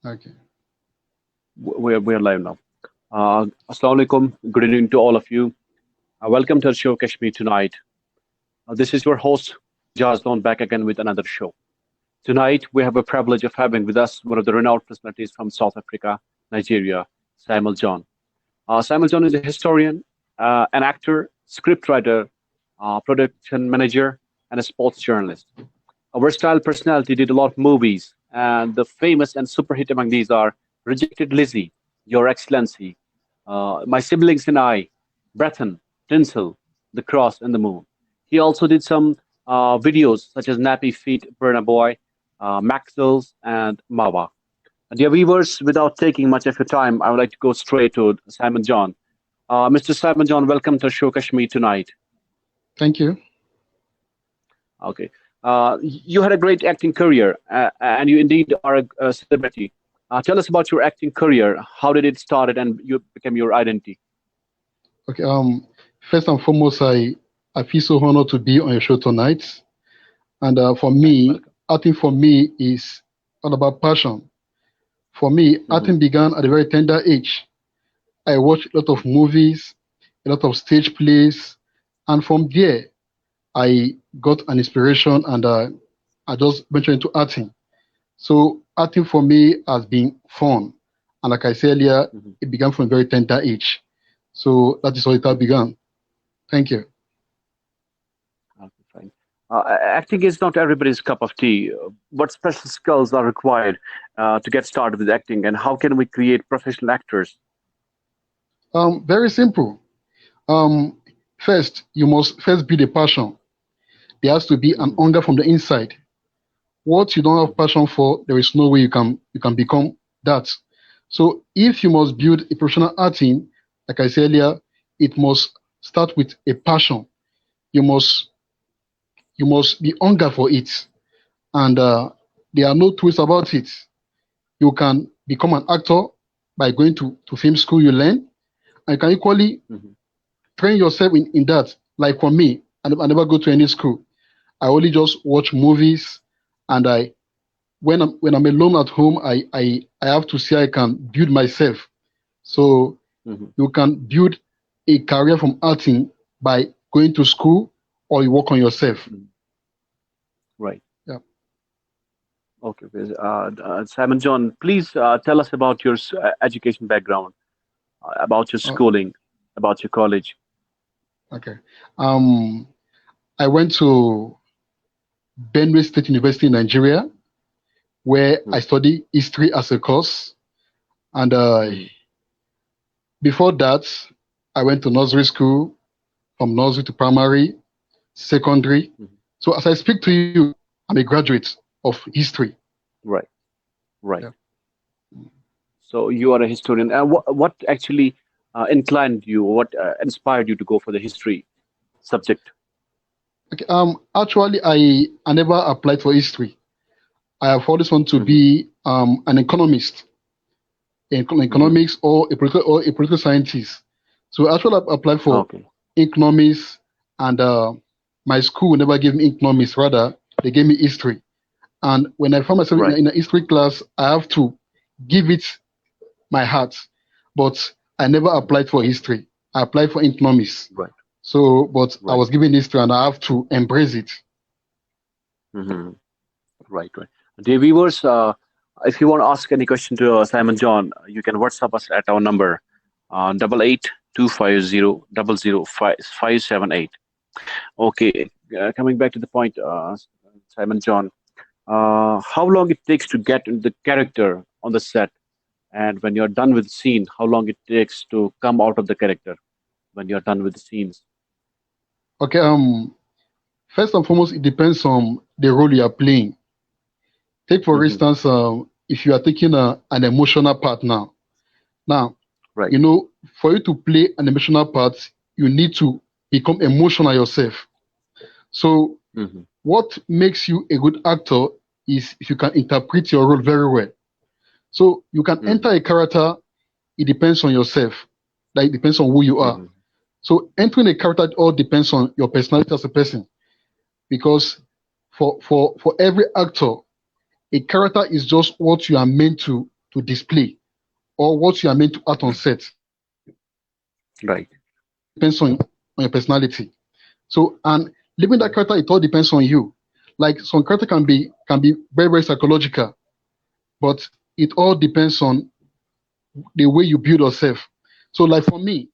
Okay. We're live now. Assalamu alaikum. Good evening to all of you. Welcome to our show, Kashmir Tonight. This is your host, Aijaz Lone, back again with another show. Tonight, we have a privilege of having with us one of the renowned personalities from South Africa, Nigeria, Samuel John. Samuel John is a historian, an actor, scriptwriter, production manager, and a sports journalist. A versatile personality, did a lot of movies, and the famous and super hit among these are Rejected Lizzie, Your Excellency, My Siblings and I, Breton, Tinsel, The Cross, and the Moon. He also did some videos such as Nappy Feet, Burna Boy, Maxwell's, and Mawa. Dear viewers, without taking much of your time, I would like to go straight to Simon John. Mr. Simon John, welcome to Show Kashmir Tonight. Thank you. Okay. You had a great acting career, and you indeed are a celebrity. Tell us about your acting career. How did it start, and you became your identity? Okay. First and foremost, I feel so honored to be on your show tonight. And for me, Welcome. acting for me is all about passion. For me, Hmm. acting began at a very tender age. I watched a lot of movies, a lot of stage plays, and from there, I got an inspiration and I just ventured into acting. So acting for me has been fun. And like I said earlier, Hmm. it began from a very tender age. So that is how it all Hmm. began. Thank you. Okay, fine. Acting is not everybody's cup of tea. What special skills are required to get started with acting, and how can we create professional actors? Very simple. Um, First, you must first build a passion. There has to be an Hmm. hunger from the inside. What you don't have Hmm. passion for, there is no way you can become that. So if you must build a professional acting, like I said earlier, it must start with a passion. You must you must be hunger for it, and there are no twists about it. You can become an actor by going to film school. You learn, and you can equally Hmm. train yourself in that. Like for me, I never go to any school. I only just watch movies, and I when I'm alone at home, I have to see I can build myself. So Hmm. you can build a career from acting by going to school or you work on yourself. Hmm. Right. Yeah. Okay. Okay. Simon John, please tell us about your education background, about your Uh, schooling, about your college. okay. Um, I went to Benue State University in Nigeria, where I Hmm. studied history as a course. And Hmm. before that, I went to nursery school, from nursery to primary, secondary. Hmm. So as I speak to you, I'm a graduate of history. Right. Right. Yeah. So you are a historian. And what actually inclined you, what inspired you to go for the history subject? Okay. Actually, I never applied for history. I have always wanted to Hmm. be an economist, in Hmm. economics or a political scientist. So actually, I applied for Okay. economics, and my school never gave me economics. Rather, they gave me history. And when I found myself Right. in a history class, I have to give it my heart. But I never Hmm. applied for history. I applied for economics. Right. So, but I Right. was given history, and I have to embrace it. Hmm. Right. Right. Dear viewers, if you want to ask any question to Simon John, you can WhatsApp us at our number, 88 250 00 578. Okay. Coming back to the point, Simon John, how long it takes to get into the character on the set, and when you're done with the scene, how long it takes to come out of the character when you're done with the scenes. Okay. First and foremost, it depends on the role you are playing. Take for Hmm. instance, if you are taking an emotional part now. Now, Right. you know, for you to play an emotional part, you need to become emotional yourself. So, Hmm. what makes you a good actor is if you can interpret your role very well. So, you can enter Hmm. a character, it depends on yourself. Like, it depends on who you are. Hmm. So, entering a character it all depends on your personality as a person. Because for every actor, a character is just what you are meant to. to display or what you are meant to act on set. Right. Depends on your personality. So, and living that character, it all depends on you. Like some character can be very, very psychological, but it all depends on the way you build yourself. So, like for me,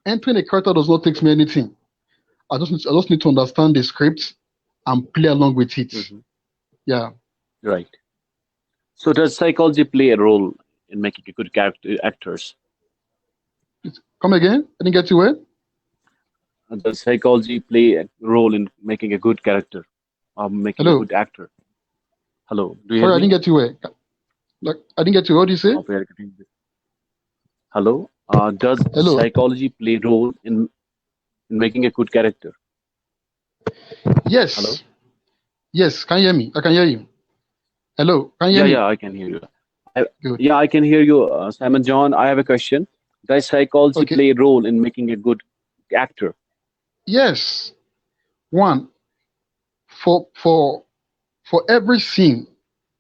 entering a character does not take me anything. I just need to understand the script and play along with it. Hmm. Yeah. Right. So does psychology play a role in making a good character actors? Come again? I didn't get you where? Does psychology play a role in making a good character or making a Hello. good actor? Hello, do you hear Sorry, I didn't me? get you where. Like I didn't get you. What do you say? We are getting this. Hello. Does Hello. psychology play role in making a good character? Hello. Yes. Yes. Can you hear me? I can hear you. Hello. Can you hear Yeah, me? yeah, I can hear you. I, Good. yeah, I can hear you, Simon John. I have a question. Does psychology Okay. play a role in making a good actor? Yes. One, for for every scene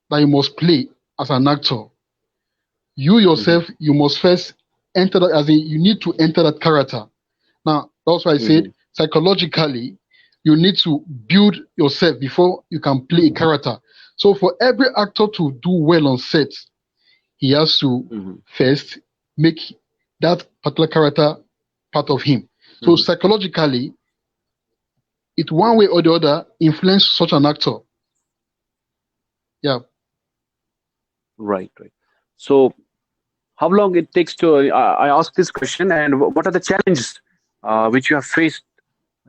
that you must play as an actor, you Hmm. yourself, you must first enter that, as in you need to enter that character. Now, that's why I Hmm. said psychologically, you need to build yourself before you can play a character. So for every actor to do well on set, he has to Hmm. first make that particular character part of him. So Hmm. psychologically, it one way or the other influence such an actor. Yeah. Right, right. So, how long it takes to? I asked this question, and what are the challenges which you have faced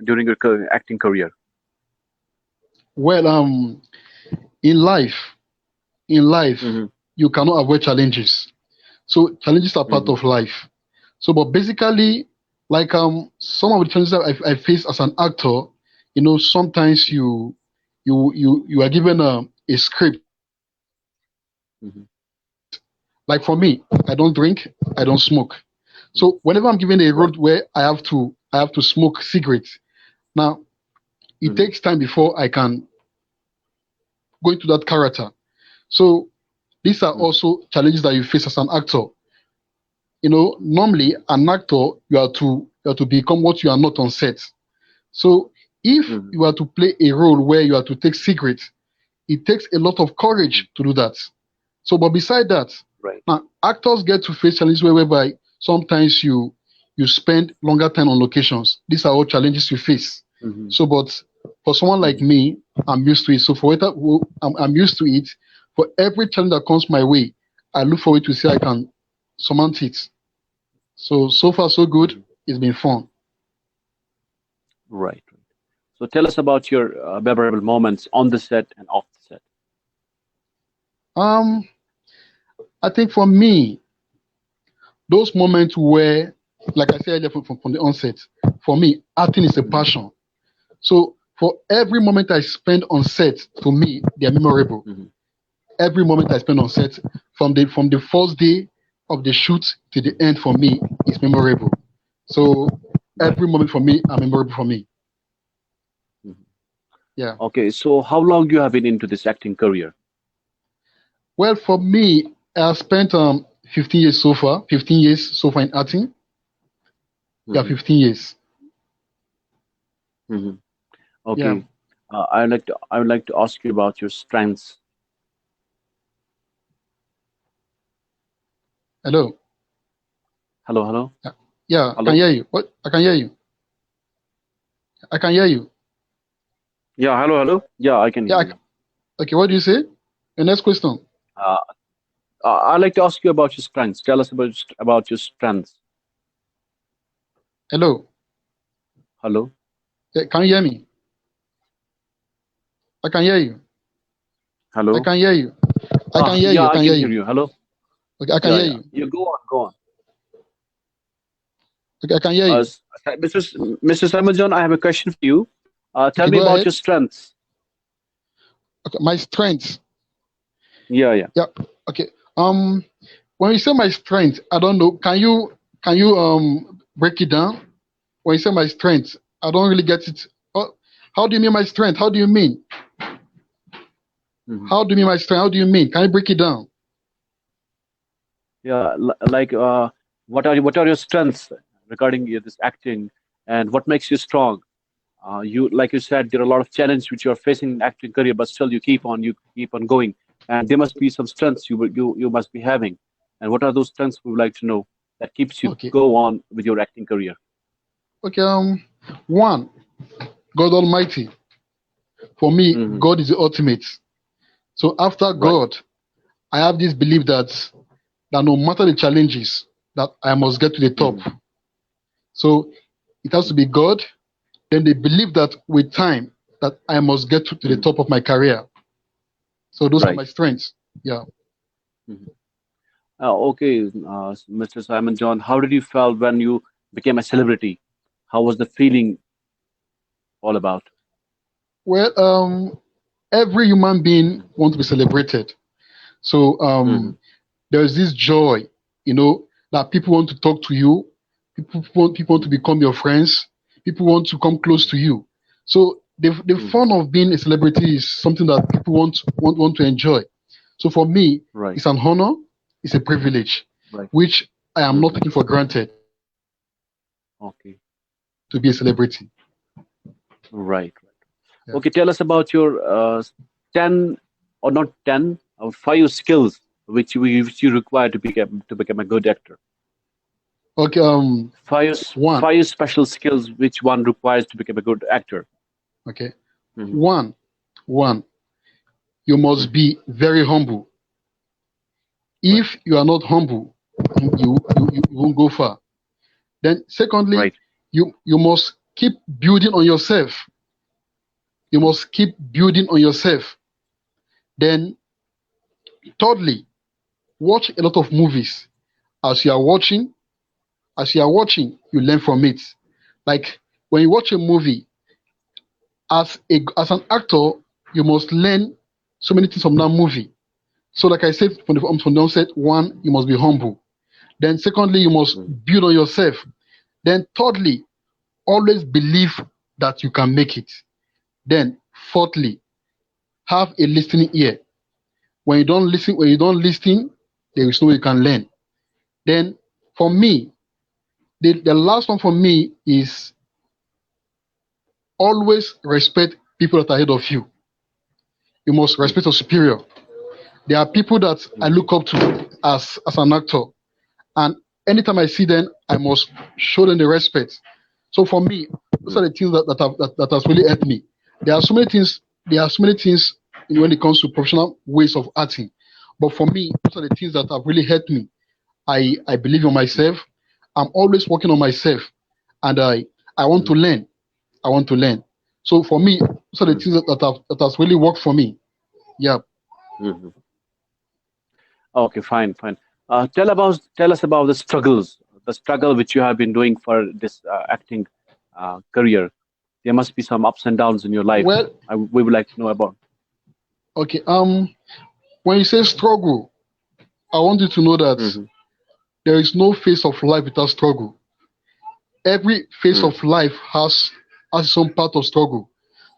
during your acting career? Well, in life, in life, Hmm. you cannot avoid challenges. So challenges are part Hmm. of life. So, but basically, like some of the challenges that I face as an actor, sometimes you are given a script. Hmm. Like for me, I don't drink, I don't smoke. So whenever I'm given a role Right. where I have to smoke cigarettes, now it Hmm. takes time before I can go into that character. So these are Hmm. also challenges that you face as an actor. Normally an actor, you have to become what you are not on set. So if Hmm. you are to play a role where you are to take secrets, it takes a lot of Hmm. courage to do that. So, but beside that, Right. now actors get to face challenges whereby sometimes you spend longer time on locations. These are all challenges you face. Hmm. So, but for someone like Hmm. me, I'm used to it. So for it, I'm used to it. For every challenge that comes my way, I look forward to see I can surmount it. So far so good. Hmm. It's been fun. Right. Right. So, tell us about your memorable moments on the set and off the set. Um, I think for me, those moments where, like I said earlier from the onset, for me, acting is a Hmm. passion. So for every moment I spend on set, to me, they are memorable. Hmm. Every moment I spend on set, from the first day of the shoot to the end, for me, is memorable. So Right. every moment for me are memorable for me. Hmm. Yeah. Okay. So, how long you have been into this acting career? Well, for me, I have spent 15 years so far. 15 years so far in acting. Yeah, Hmm. 15 years. Hmm. Yeah. Okay. I would like to ask you about your strengths. Hello. Hello, hello, Yeah, yeah, I can hello. hear you. What? I can hear you. I can hear you. Yeah, hello, hello. Yeah, I can Yeah. hear you now. Okay. What do you say? The next question. Uh, I'd like to ask you about your strengths. Tell us about your strengths. Hello. Hello. Yeah, can you hear me? I can hear you. I Hello. can hear you. I can hear Yeah, you. I I can can hear hear you. you. Hello. Okay, I can Yeah, hear yeah. you. You go on, go on. Okay, I can hear you. Mr. Simon John, I have a question for you. Tell Okay, me go about ahead. your strengths. Okay, my strength. Yeah, yeah. Yeah. Okay. Um, when you say my strength, I don't know. Can you break it down? When you say my strength, I don't really get it. Oh, how do you mean my strength? How do you mean? Hmm. How do you mean my strength? How do you mean? Can you break it down? Yeah, like what are your strengths regarding this acting, and what makes you strong? You like you said, there are a lot of challenges which you are facing in acting career, but still you keep on going, and there must be some strengths you must be having. And what are those strengths we would like to know that keeps you Okay. go on with your acting career? Okay. One, God Almighty. For me, Hmm. God is the ultimate. So after Right. God, I have this belief that no matter the challenges, that I must get to the top. Hmm. So it has to be God. Then they believe that with time that I must get to the Hmm. top of my career. So those are Right. my strengths. Yeah. Hmm. Okay, Mr. Simon John, how did you feel when you became a celebrity? How was the feeling all about? Well, every human being wants to be celebrated. So Hmm. there's this joy, that people want to talk to you, people want to Hmm. become your friends, people want to come close to you. So the Hmm. fun of being a celebrity is something that people want to enjoy. So for me, Right. it's an honor, it's a privilege, Right. which I am not Hmm. taking for granted Okay. to be a celebrity. Right. Yeah. Okay, tell us about your 10 or not 10 or 5 skills which you require to become a good actor. Okay. One. Five special skills which one requires to become a good actor. Okay. Hmm. One. One. You must Hmm. be very humble. Right. If you are not humble, you won't go far. Then, secondly, Right. you must keep building on yourself. You Hmm. must keep building on yourself. Then, thirdly, watch a lot of movies. As you are watching, you learn from it. Like when you watch a movie, as an actor, you must learn so many things from that movie. So, like I said from the onset, one, you must be humble. Then, secondly, you must Hmm. build on yourself. Then, thirdly, always believe that you can make it. Then, fourthly, have a listening ear. When you don't listen, there is no way you can learn. Then, for me, the last one for me is always respect people that are ahead of you. You must Hmm. respect your superior. There are people that I Hmm. look up to as an actor, and anytime I see them, I must show them the respect. So for me, those Hmm. are the things that has really helped me. There are so many things. There are so many things when it comes to professional ways of acting, but for me, those are the things that have really helped me. I believe in myself. I'm always working on myself, and I want Hmm. to learn. I want to learn. So for me, those are the Hmm. things that has really worked for me. Yeah. Hmm. Okay, fine, fine. Tell us about the struggle which you have been doing for this acting career. There must be some ups and downs in your life. Well, We would like to know about. okay. When you say struggle, I want you to know that Hmm. there is no phase of life without struggle. Every phase Hmm. of life has some part of struggle.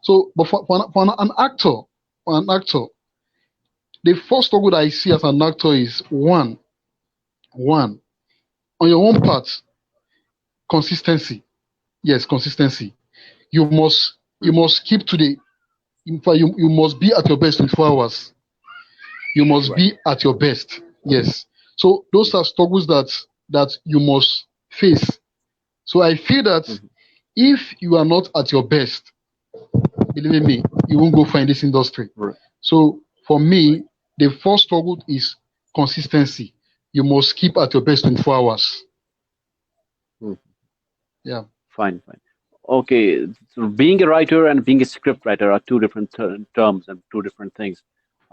So, but for an actor, the first struggle that I see as an actor is one on your own part, consistency. Yes, consistency. You must keep to the. In fact, you must be at your best 24 hours. You must Right. be at your best. Yes. So those are struggles that you must face. So I feel that Hmm. if you are not at your best, believe me, you won't go far in this industry. Right. So for Right. me, the first struggle is consistency. You must keep at your best 24 hours. Hmm. Yeah. Fine. Fine. Okay. So being a writer and being a script writer are two different terms and two different things.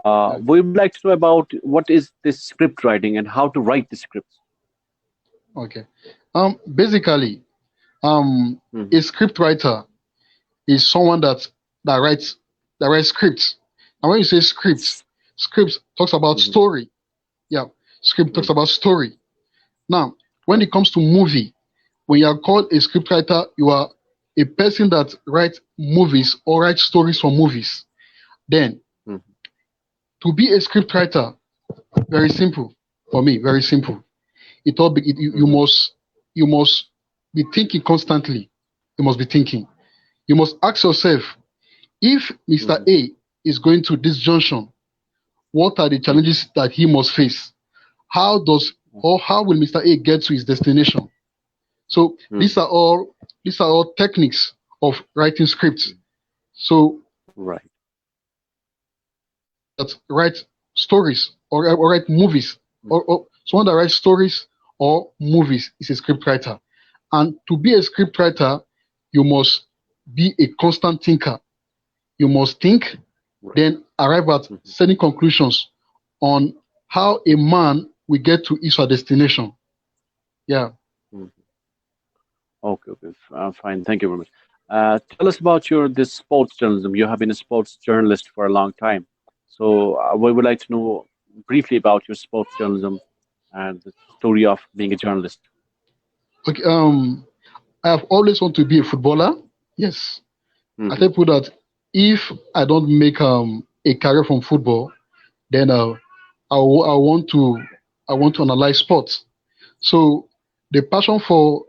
Okay. We would like to know about what is this script writing and how to write the scripts. Okay. Basically, Hmm. a script writer is someone that writes scripts. And when you say script talks about Hmm. story. Yeah. Script talks Hmm. about story. Now, when Right. it comes to movie, when you are called a scriptwriter, you are a person that writes movies or writes stories for movies. Then, Hmm. to be a scriptwriter, very simple. For me, very simple. You Mm-hmm. must be thinking constantly. You must be thinking. You must ask yourself, if Mr. Mm-hmm. A is going to this junction, what are the Mm-hmm. challenges that he must face? How does or how will Mr. A get to his destination? So Mm-hmm. these are all techniques of writing scripts. So Right. that write stories or write movies Mm-hmm. or someone that writes stories or movies is a script writer. And to be a script writer, you must be a constant thinker. You must think, Right. then arrive at Mm-hmm. certain conclusions on how a man will get to his or destination. Yeah. Mm-hmm. Okay. Okay. Fine. Thank you very much. Tell us about your this sports journalism. You have been a sports journalist for a long time, so we would like to know briefly about your sports journalism and the story of being a journalist. Okay. I have always wanted to be a footballer. Yes. I Mm-hmm. tell people that if I don't make a career from football, then I want to analyze sports. So the passion for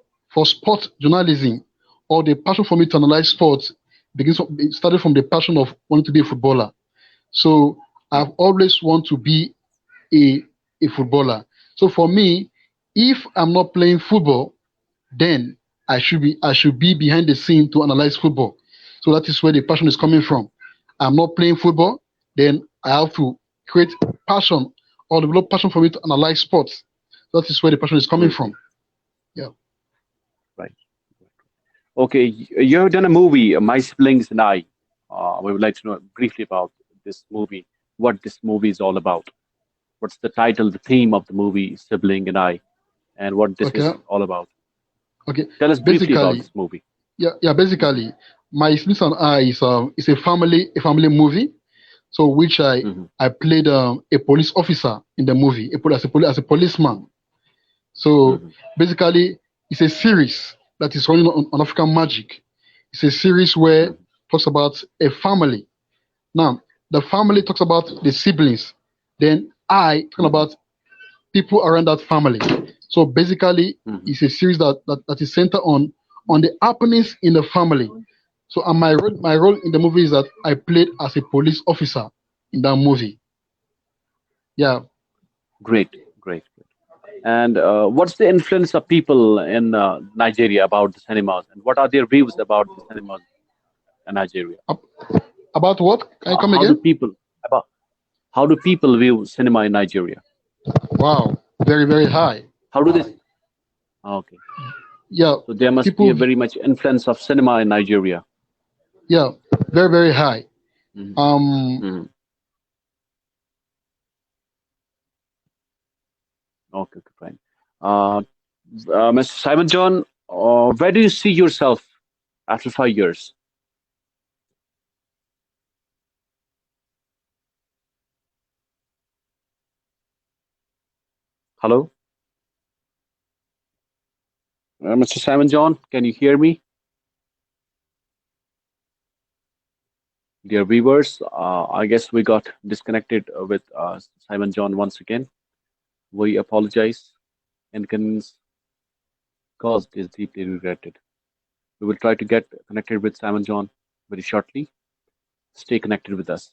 sport journalism or the passion for me to analyze sports it started from the passion of wanting to be a footballer. So I've Mm-hmm. always want to be a a footballer. So for me, if I'm not playing football, then I should be behind the scene to analyze football. So that is where the passion is coming from. I'm not playing football, then I have to create passion or develop passion for me to analyze sports. That is where the passion is coming Mm-hmm. from. Yeah. Right. Okay. You have done a movie, My Siblings and I. We would like to know briefly about this movie. What this movie is all about. What's the title, the theme of the movie, Sibling and I, and what this Okay. is all about. Okay. Tell us briefly about Basically, this movie. yeah. Mm-hmm. Basically, my Smith and I is a family movie. So which Mm-hmm. I played a police officer in the movie, as a policeman. So Mm-hmm. basically, it's a series that is running on African Magic. It's a series where Mm-hmm. talks about a family. Now, the family talks about the siblings. Then I talk Mm-hmm. about people around that family. So basically, Mm-hmm. it's a series that is centered on the happenings in the family. So and my role in the movie is that I played as a police officer in that movie. Yeah. Great, great, great. And what's the influence of people in Nigeria about the cinemas, and what are their views about the cinemas in Nigeria? Ab- About what? Can you come How do again? people about how do people view cinema in Nigeria? Wow, very, very high. How do this? Okay, Yeah, so there must be a people, very much influence of cinema in Nigeria. yeah, very, very high. Hmm. Um, Hmm. Okay, okay, fine. Uh, Mr. Simon John, where do you see yourself after 5 years? Hello, Mr. Simon John, can you hear me? Dear viewers, I guess we got disconnected with Simon John once again. We apologize. Inconvenience caused is deeply regretted. We will try to get connected with Simon John very shortly. Stay connected with us.